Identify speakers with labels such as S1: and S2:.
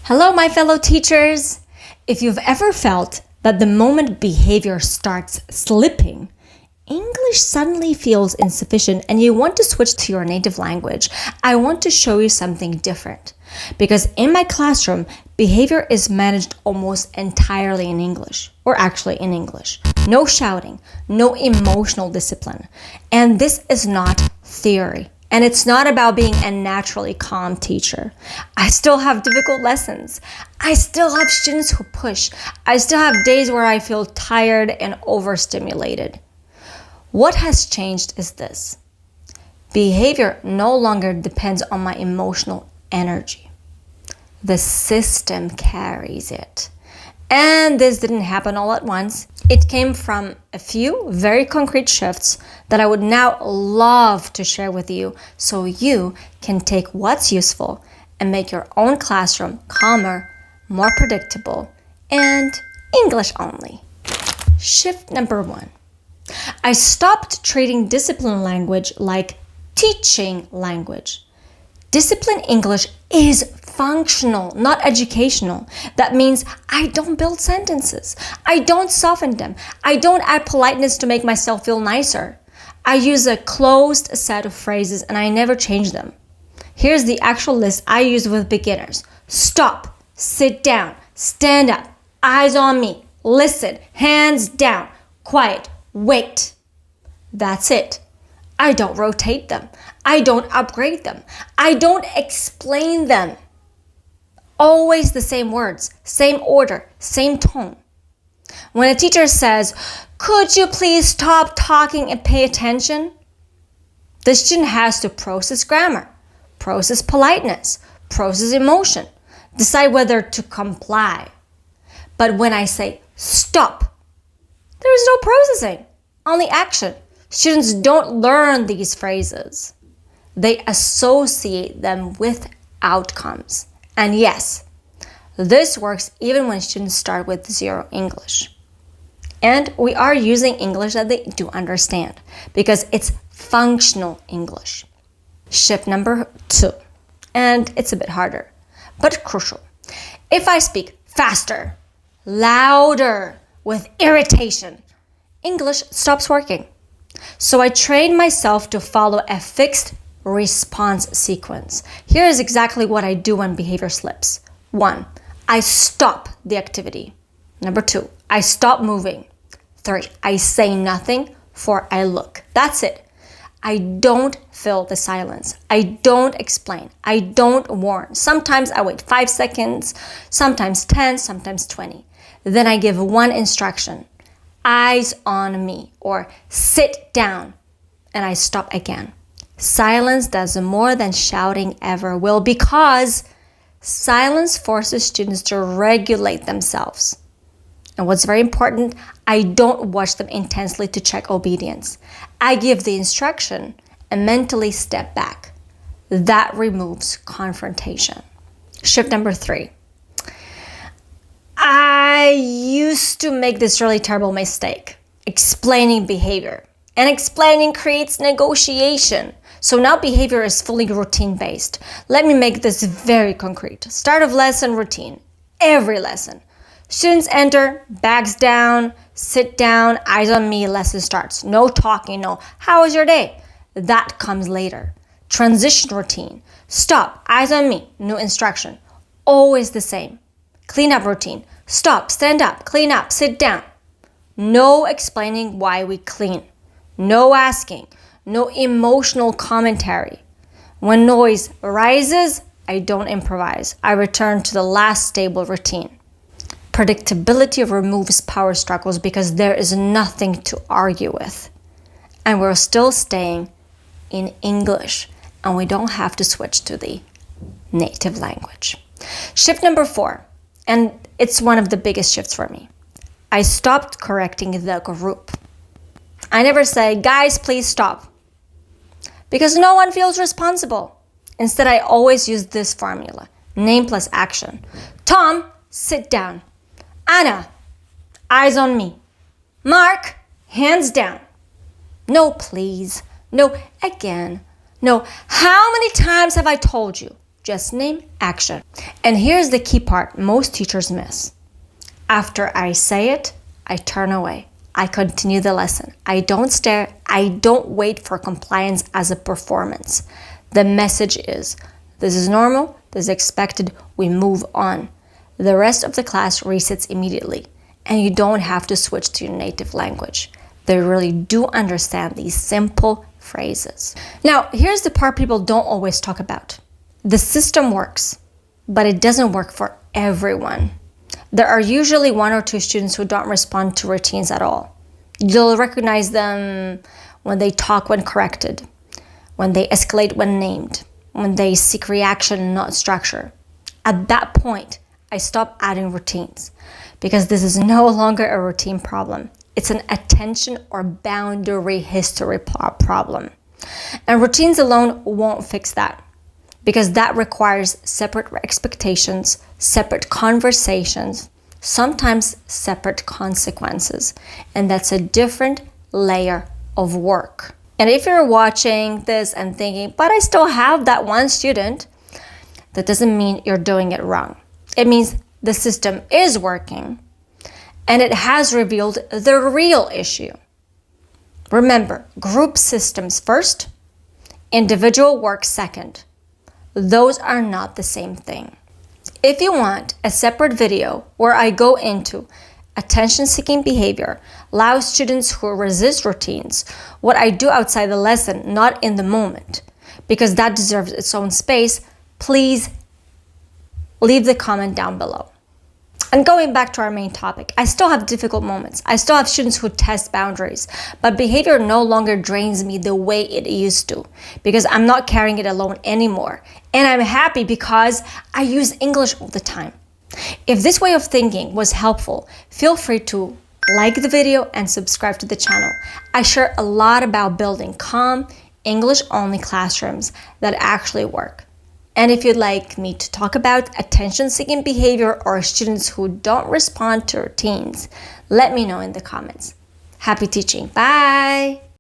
S1: Hello, my fellow teachers. If you've ever felt that the moment behavior starts slipping, English suddenly feels insufficient and you want to switch to your native language, I want to show you something different. Because in my classroom, behavior is managed almost entirely in English, or actually in English. No shouting, no emotional discipline. And this is not theory. And it's not about being a naturally calm teacher. I still have difficult lessons. I still have students who push. I still have days where I feel tired and overstimulated. What has changed is this. Behavior no longer depends on my emotional energy. The system carries it. And this didn't happen all at once. It came from a few very concrete shifts that I would now love to share with you so you can take what's useful and make your own classroom calmer, more predictable, and English only. Shift number 1. I stopped treating discipline language like teaching language. Discipline English is functional, not educational. That means I don't build sentences. I don't soften them. I don't add politeness to make myself feel nicer. I use a closed set of phrases and I never change them. Here's the actual list I use with beginners. Stop, sit down, stand up, eyes on me, listen, hands down, quiet, wait. That's it. I don't rotate them. I don't upgrade them. I don't explain them. Always the same words, same order, same tone. When a teacher says, "Could you please stop talking and pay attention?" the student has to process grammar, process politeness, process emotion, decide whether to comply. But when I say stop, there is no processing, only action. Students don't learn these phrases. They associate them with outcomes. And yes, this works even when students start with zero English. And we are using English that they do understand because it's functional English. Shift number 2, and it's a bit harder, but crucial. If I speak faster, louder, with irritation, English stops working. So I train myself to follow a fixed response sequence. Here is exactly what I do when behavior slips. 1, I stop the activity. Number 2, I stop moving. 3, I say nothing, 4, I look. That's it. I don't fill the silence. I don't explain. I don't warn. Sometimes I wait 5 seconds, sometimes 10, sometimes 20. Then I give one instruction. Eyes on me, or sit down, and I stop again. Silence does more than shouting ever will because silence forces students to regulate themselves. And what's very important, I don't watch them intensely to check obedience. I give the instruction and mentally step back. That removes confrontation. Shift number 3. I used to make this really terrible mistake, explaining behavior. And explaining creates negotiation. So now behavior is fully routine-based. Let me make this very concrete. Start of lesson routine. Every lesson. Students enter, bags down, sit down, eyes on me, lesson starts. No talking, no, how was your day? That comes later. Transition routine. Stop, eyes on me, new instruction. Always the same. Cleanup routine. Stop, stand up, clean up, sit down. No explaining why we clean. No asking. No emotional commentary. When noise rises, I don't improvise. I return to the last stable routine. Predictability removes power struggles because there is nothing to argue with. And we're still staying in English, and we don't have to switch to the native language. Shift number 4, and it's one of the biggest shifts for me. I stopped correcting the group. I never say, "Guys, please stop," because no one feels responsible. Instead, I always use this formula, name plus action. Tom, sit down. Anna, eyes on me. Mark, hands down. No, please. No, again. No, how many times have I told you? just name, action. And here's the key part most teachers miss. After I say it, I turn away. I continue the lesson. I don't stare. I don't wait for compliance as a performance. The message is, this is normal, this is expected, we move on. The rest of the class resets immediately, and you don't have to switch to your native language. They really do understand these simple phrases. Now, here's the part people don't always talk about. The system works, but it doesn't work for everyone. There are usually 1 or 2 students who don't respond to routines at all. You'll recognize them when they talk when corrected, when they escalate when named, when they seek reaction, not structure. At that point, I stop adding routines because this is no longer a routine problem. It's an attention or boundary history problem. And routines alone won't fix that because that requires separate expectations, separate conversations, sometimes separate consequences. And that's a different layer of work. And if you're watching this and thinking, but I still have that one student, that doesn't mean you're doing it wrong. It means the system is working and it has revealed the real issue. Remember, group systems first, individual work second. Those are not the same thing. If you want a separate video where I go into attention-seeking behavior, allow students who resist routines, what I do outside the lesson, not in the moment, because that deserves its own space, please leave the comment down below. And going back to our main topic, I still have difficult moments. I still have students who test boundaries, but behavior no longer drains me the way it used to because I'm not carrying it alone anymore. And I'm happy because I use English all the time. If this way of thinking was helpful, feel free to like the video and subscribe to the channel. I share a lot about building calm, English-only classrooms that actually work. And if you'd like me to talk about attention-seeking behavior or students who don't respond to routines, let me know in the comments. Happy teaching. Bye!